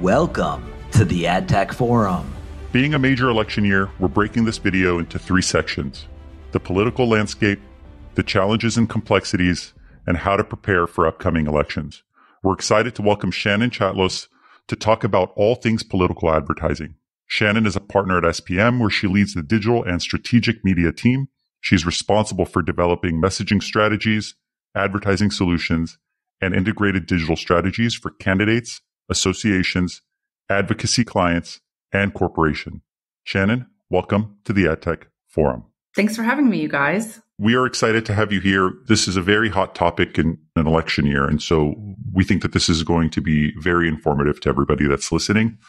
Welcome to the AdTech Forum. Being a major election year, we're breaking this video into 3 sections: the political landscape, the challenges and complexities, and how to prepare for upcoming elections. We're excited to welcome Shannon Chatlos to talk about all things political advertising. Shannon is a partner at SPM, where she leads the digital and strategic media team. She's responsible for developing messaging strategies, advertising solutions, and integrated digital strategies for candidates, associations, advocacy clients, and corporation. Shannon, welcome to the AdTech Forum. Thanks for having me, you guys. We are excited to have you here. This is a very hot topic in an election year, and so we think that this is going to be very informative to everybody that's listening.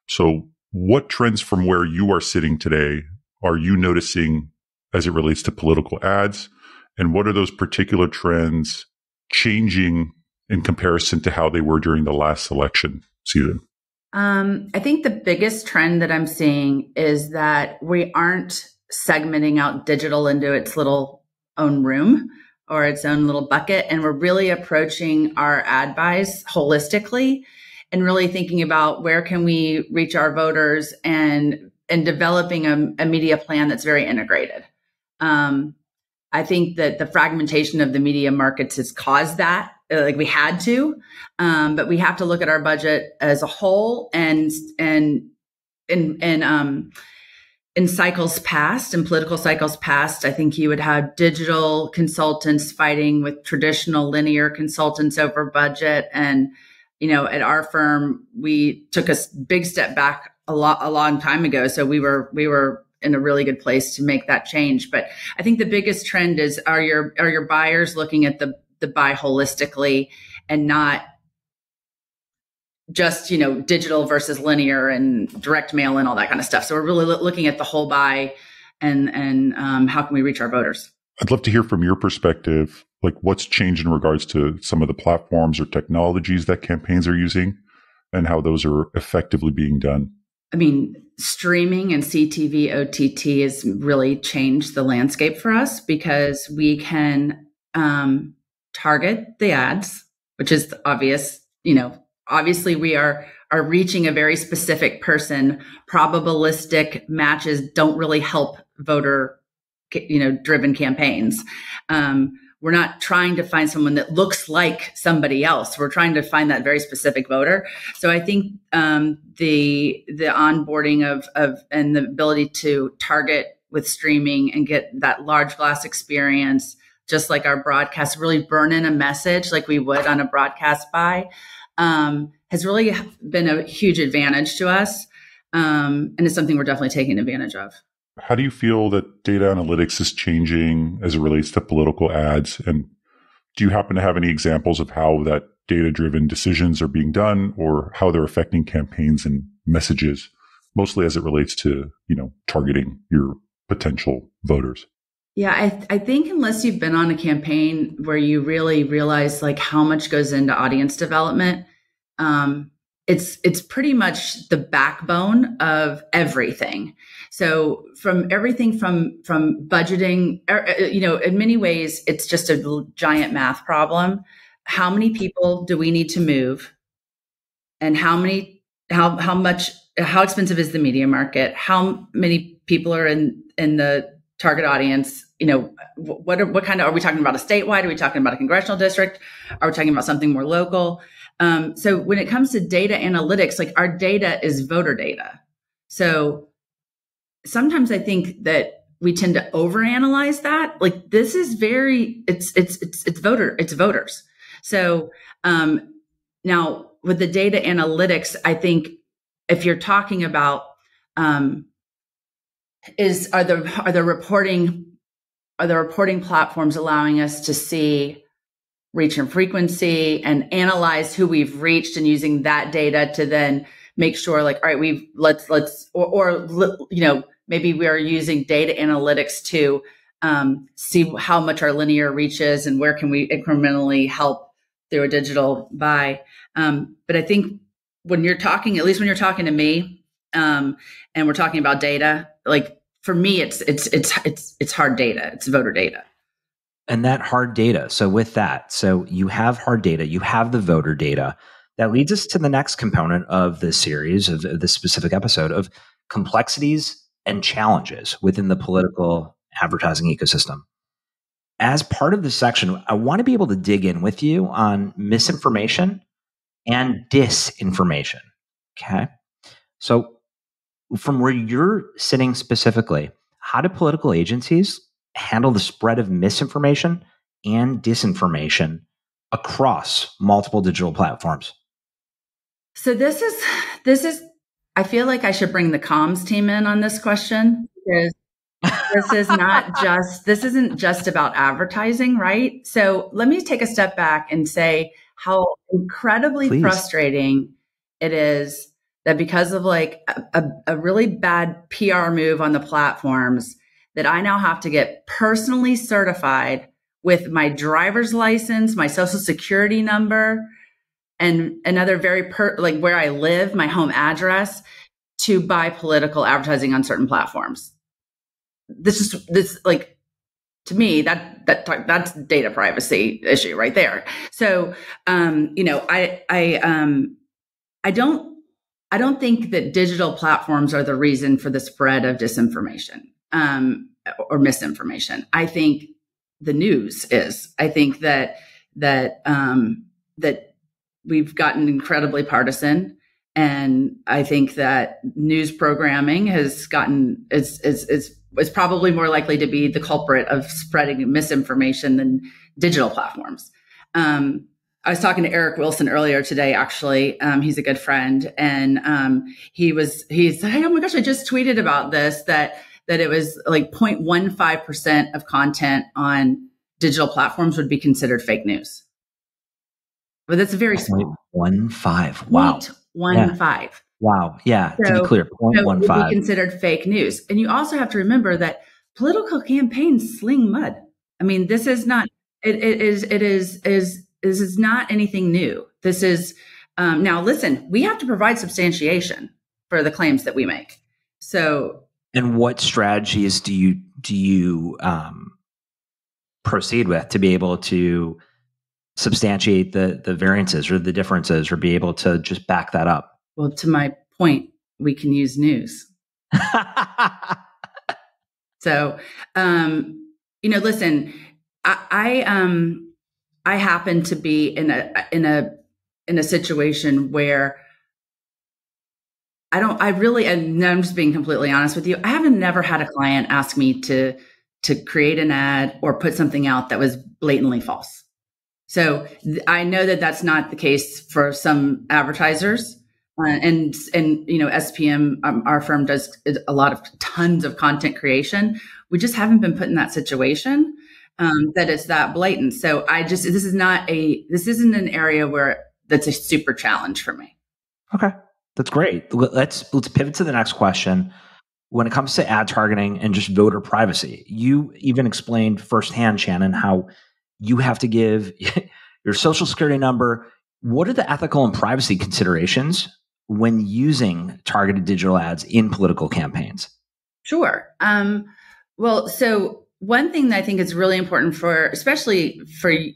So what trends from where you are sitting today are you noticing as it relates to political ads? And what are those particular trends changing in comparison to how they were during the last election season? I think the biggest trend that I'm seeing is that we aren't segmenting out digital into its little own room or its own little bucket. And we're really approaching our ad buys holistically and really thinking about where can we reach our voters and developing a media plan that's very integrated. I think that the fragmentation of the media markets has caused that. Like we had to, but we have to look at our budget as a whole. And in cycles past, in political cycles past, I think you would have digital consultants fighting with traditional linear consultants over budget. And at our firm, we took a big step back a long time ago. So we were in a really good place to make that change. But I think the biggest trend is are your buyers looking at the buy holistically and not just, digital versus linear and direct mail and all that kind of stuff. So we're really looking at the whole buy and how can we reach our voters? I'd love to hear from your perspective, like what's changed in regards to some of the platforms or technologies that campaigns are using and how those are effectively being done. I mean, streaming and CTV OTT has really changed the landscape for us because we can target the ads, which is obvious. Obviously we are reaching a very specific person. Probabilistic matches don't really help voter, driven campaigns. We're not trying to find someone that looks like somebody else. We're trying to find that very specific voter. So I think the onboarding of and the ability to target with streaming and get that large glass experience, just like our broadcast, really burn in a message like we would on a broadcast buy, has really been a huge advantage to us. And it's something we're definitely taking advantage of. How do you feel that data analytics is changing as it relates to political ads? And do you happen to have any examples of how that data-driven decisions are being done or how they're affecting campaigns and messages, mostly as it relates to, targeting your potential voters? Yeah, I think unless you've been on a campaign where you really realize like how much goes into audience development, it's pretty much the backbone of everything. So from everything from budgeting, in many ways, it's just a giant math problem. How many people do we need to move? And how expensive is the media market? How many people are in the target audience? What kind of, are we talking about a statewide? Are we talking about a congressional district? Are we talking about something more local? So when it comes to data analytics, like our data is voter data. So sometimes I think that we tend to overanalyze that. Like this is it's voters. So now with the data analytics, I think if you're talking about are the reporting platforms allowing us to see reach and frequency and analyze who we've reached and using that data to then make sure like, all right, maybe we are using data analytics to see how much our linear reaches and where can we incrementally help through a digital buy. But I think when you're talking, at least when you're talking to me, and we're talking about data, like for me, it's hard data. It's voter data. And that hard data. So with that, so you have hard data, you have the voter data. that leads us to the next component of this series, of this specific episode, of complexities and challenges within the political advertising ecosystem. As part of this section, I want to be able to dig in with you on misinformation and disinformation. Okay. So, from where you're sitting specifically, how do political agencies handle the spread of misinformation and disinformation across multiple digital platforms? So this is I feel like I should bring the comms team in on this question, because this isn't just about advertising, right? So let me take a step back and say how incredibly frustrating it is that because of like a really bad PR move on the platforms, that I now have to get personally certified with my driver's license, my social security number, and another like where I live, my home address, to buy political advertising on certain platforms. This like, to me, that's data privacy issue right there. So, I don't think that digital platforms are the reason for the spread of disinformation or misinformation. I think the news is. I think that we've gotten incredibly partisan, and I think that news programming has gotten is probably more likely to be the culprit of spreading misinformation than digital platforms. I was talking to Eric Wilson earlier today, actually. He's a good friend. And he said, hey, oh my gosh, I just tweeted about this, that it was like 0.15% of content on digital platforms would be considered fake news. But that's a very small. 0.15. Wow. 0.15. Yeah. Wow. Yeah. So, to be clear, 0.15 would be considered fake news. And you also have to remember that political campaigns sling mud. I mean, this is not, this is not anything new. This is, now listen, we have to provide substantiation for the claims that we make. So. And what strategies do you proceed with to be able to substantiate the variances or the differences, or be able to just back that up? Well, to my point, we can use news. So, listen, I happen to be in a situation where and I'm just being completely honest with you. I haven't never had a client ask me to create an ad or put something out that was blatantly false. So I know that that's not the case for some advertisers. And SPM, our firm does tons of content creation. We just haven't been put in that situation that it's that blatant. So this isn't an area that's a super challenge for me. Okay, that's great. Let's pivot to the next question. When it comes to ad targeting and just voter privacy, you even explained firsthand, Shannon, how you have to give your social security number. What are the ethical and privacy considerations when using targeted digital ads in political campaigns? Sure. Well, so one thing that I think is really important especially for a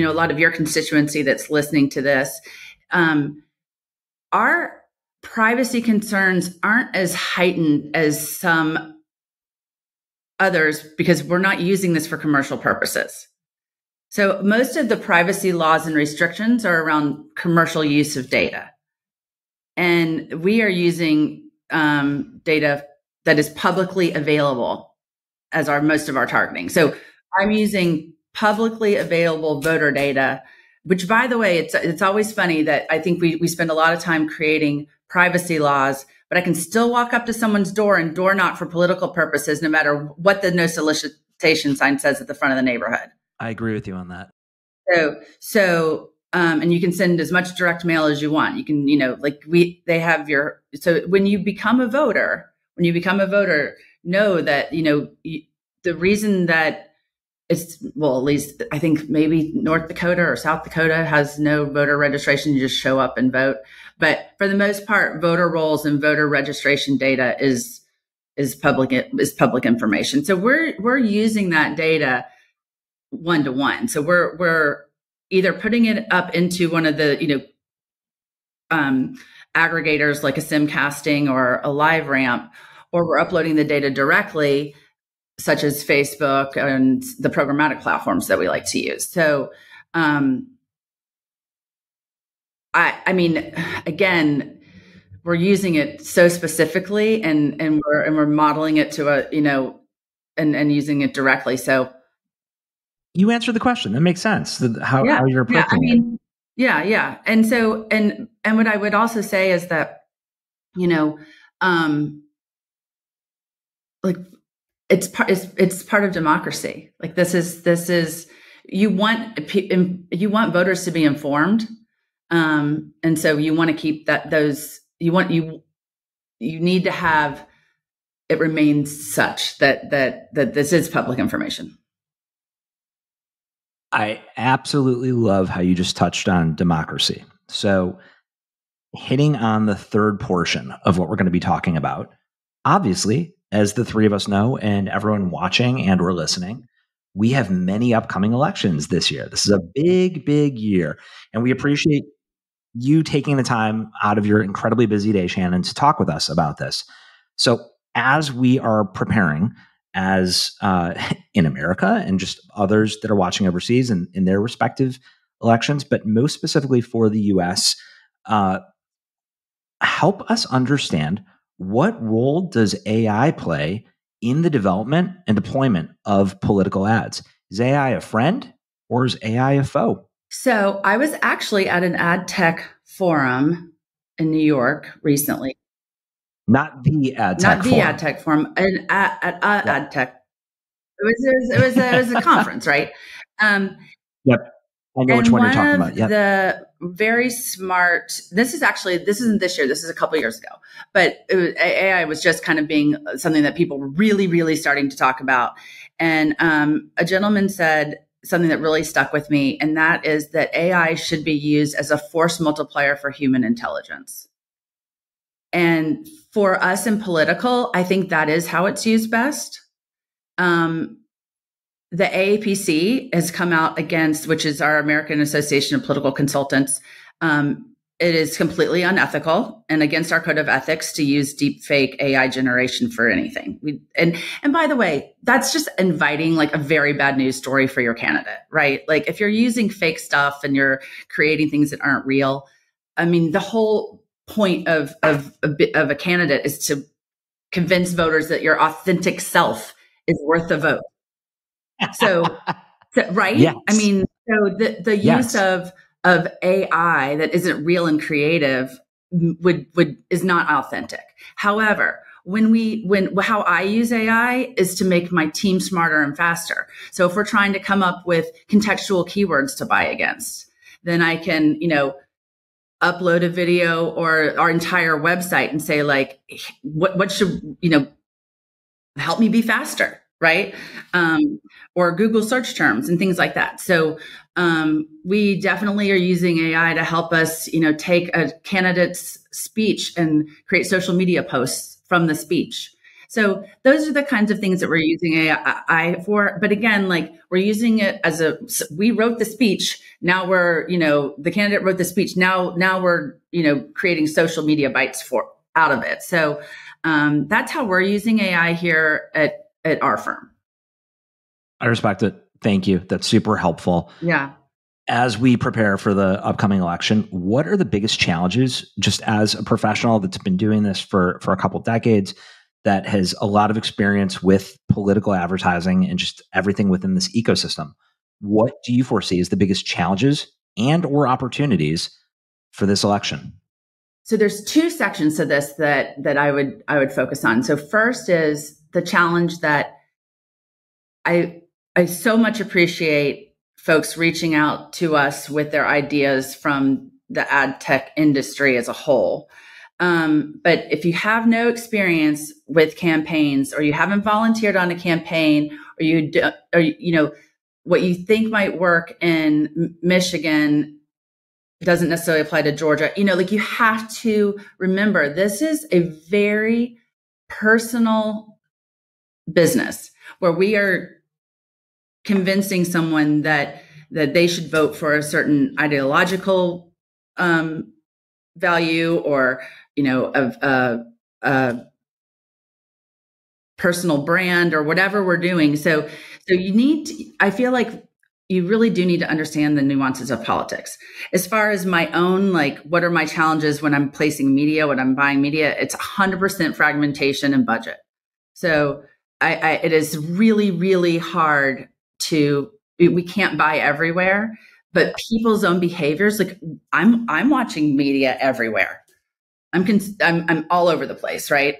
lot of your constituency that's listening to this, our privacy concerns aren't as heightened as some others because we're not using this for commercial purposes. So most of the privacy laws and restrictions are around commercial use of data. And we are using data that is publicly available as most of our targeting. So I'm using publicly available voter data, which, by the way, it's always funny that I think we spend a lot of time creating privacy laws, but I can still walk up to someone's door and door knock for political purposes, no matter what the no solicitation sign says at the front of the neighborhood. I agree with you on that. So, and you can send as much direct mail as you want. You can, so when you become a voter, know that, the reason that at least I think maybe North Dakota or South Dakota has no voter registration. You just show up and vote. But for the most part, voter rolls and voter registration data is public information. So we're using that data one-to-one. So we're either putting it up into one of the, aggregators like a Simcasting or a LiveRamp, or we're uploading the data directly, such as Facebook and the programmatic platforms that we like to use. So, I mean, again, we're using it so specifically, and we're modeling it to a, and using it directly. So you answered the question. That makes sense. How you're approaching it. Yeah. And so, and what I would also say is that, like it's part of democracy. Like this is, you want voters to be informed. And so you want to keep you need to have it remains such that this is public information. I absolutely love how you just touched on democracy. So hitting on the third portion of what we're going to be talking about, obviously, as the three of us know, and everyone watching and or listening, we have many upcoming elections this year. This is a big, big year. And we appreciate you taking the time out of your incredibly busy day, Shannon, to talk with us about this. So as we are preparing as in America and just others that are watching overseas and in their respective elections, but most specifically for the US, help us understand, what role does AI play in the development and deployment of political ads? Is AI a friend or is AI a foe? So I was actually at an ad tech forum in New York recently. Not the ad tech forum. Ad tech forum, ad tech. It was a conference, right? Yep. I know which one you're talking about. Yep. The very smart, this isn't this year, this is a couple years ago, but AI was just kind of being something that people were really, really starting to talk about. And a gentleman said something that really stuck with me, and that is that AI should be used as a force multiplier for human intelligence. And for us in political, I think that is how it's used best. The AAPC has come out against, which is our American Association of Political Consultants. It is completely unethical and against our code of ethics to use deep fake AI generation for anything. And by the way, that's just inviting like a very bad news story for your candidate, right? Like if you're using fake stuff and you're creating things that aren't real, I mean, the whole point of a candidate is to convince voters that your authentic self is worth the vote. So right? Yes. I mean, so the use of AI that isn't real and creative is not authentic. However, how I use AI is to make my team smarter and faster. So if we're trying to come up with contextual keywords to buy against, then I can, upload a video or our entire website and say like, what should, help me be faster. Right. Or Google search terms and things like that. So we definitely are using AI to help us, take a candidate's speech and create social media posts from the speech. So those are the kinds of things that we're using AI for. But again, like we're using it we wrote the speech. Now we're, the candidate wrote the speech. Now we're, creating social media bites out of it. So that's how we're using AI here at our firm. I respect it. Thank you. That's super helpful. Yeah. As we prepare for the upcoming election, what are the biggest challenges, just as a professional that's been doing this for a couple of decades, that has a lot of experience with political advertising and just everything within this ecosystem? What do you foresee as the biggest challenges and or opportunities for this election? So there's two sections to this that I would focus on. So first is the challenge that I so much appreciate folks reaching out to us with their ideas from the ad tech industry as a whole. But if you have no experience with campaigns, or you haven't volunteered on a campaign, or what you think might work in Michigan doesn't necessarily apply to Georgia, you have to remember this is a very personal business where we are convincing someone that they should vote for a certain ideological value or, of a personal brand or whatever we're doing. So I feel like you really do need to understand the nuances of politics. As far as my own, like, what are my challenges when I'm placing media, when I'm buying media, it's 100% fragmentation and budget. So it is really, really hard we can't buy everywhere, but people's own behaviors, like I'm watching media everywhere. I'm all over the place, right?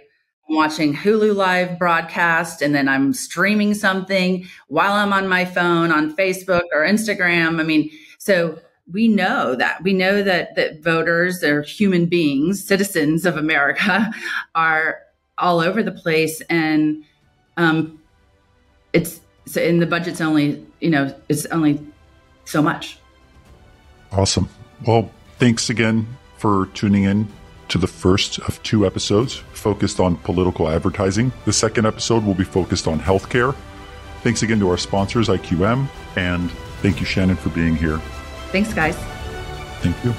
I'm watching Hulu live broadcast, and then I'm streaming something while I'm on my phone on Facebook or Instagram. I mean, so we know that voters are human beings, citizens of America, are all over the place, and the budget's only, it's only so much. Awesome. Well, thanks again for tuning in to the first of 2 episodes focused on political advertising. The second episode will be focused on healthcare. Thanks again to our sponsors, IQM, and thank you, Shannon, for being here. Thanks, guys. Thank you.